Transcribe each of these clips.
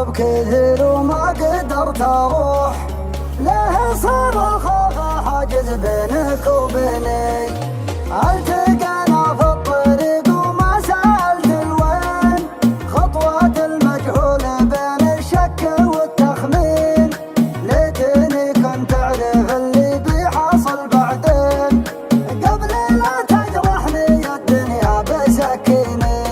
الحب كثير وما قدرت اروح له، صار الخوف حاجز بينك وبيني. التقينا في الطريق وما سألت الوين، خطوات المجهول بين الشك والتخمين. ليتني كنت أعرف اللي بيحصل بعدين، قبل لا تجرحني الدنيا بسكيني.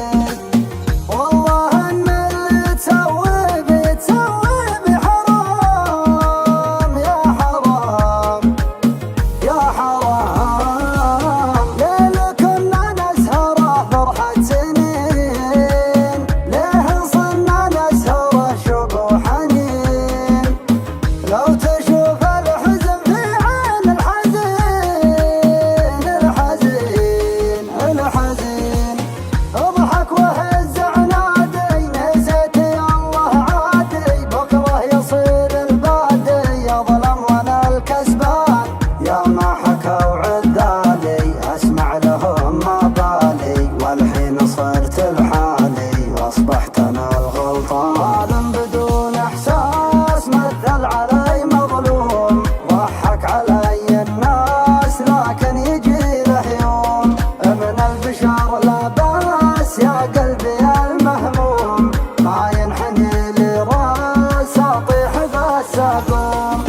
والله إن اللي تسوي بتسوي حرام يا حرام يا حرام. ليل كنا نسهره فرحة سنين، ليه صرنا نسهره شوق وحنين. لو تشوف الحزن في عين الحزين الحزين الحزين، اضحك وهز عنادي. نسيت يا الله عادي، بكره يصير البادي يظلم وانا الكسبان. يا ما حكوا عدالي اسمع لهم ما بالي، والحين صرت لحالي واصبحت انا الغلطان. ظالم بدون احساس مثل علي مظلوم، ضحك علي الناس لكن يجي له يوم. من البشر لا باس يا قلبي المهموم، ما ينحني لي راس اطيح بس اقوم.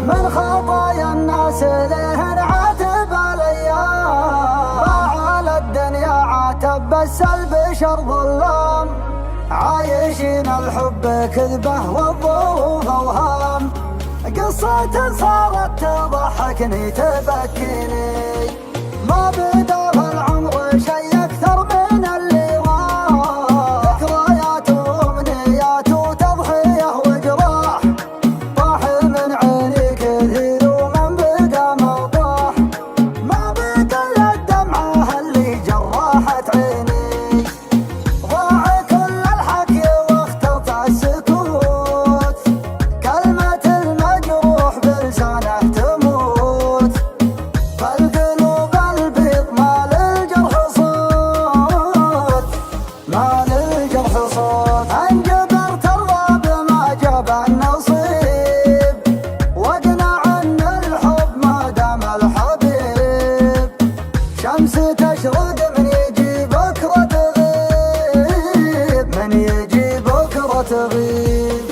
من خطايا الناس له نعاتب الايام، على الدنيا عاتب بس البشر ظلام. عايشين الحب كذبه والظروف اوهام، قصة صارت تضحكني تبكيني. ما بدا في العمر شي اكثر من اللي راح، ذكريات وامنيات وتضحيه وجراح. طاح من عيني كثير ومن بقى موضوح، ما بقى الا الدمعه اللي جراحت عيني. ضاع كل الحكي واخترت السكوت، كلمة المجروح بلسانه تموت. فالقلوب البيض ما للجرح صوت، ما للجرح صوت. انجبرت الراب ما جاب النصيب، واقنع ان الحب ما دام الحبيب. شمس تشرق من يجي بكرة تغيب، من يجي بكرة تغيب.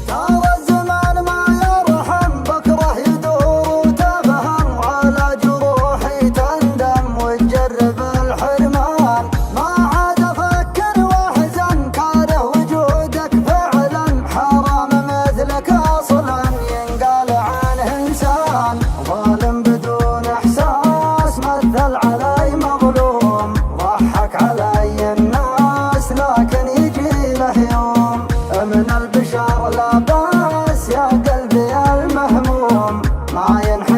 ترى الزمان ما يرحم، بكره يدور وتفهم، على جروحي تندم وتجرب الحرمان. ما عاد افكر واحزن، كاره وجودك فعلا. حرام مثلك اصلا ينقال عنه انسان. ظالم بدون احساس مثل علي مظلوم، ضحك علي الناس لكن يجي له يوم. من البشر لا باس يا قلبي المهموم، ما ينحب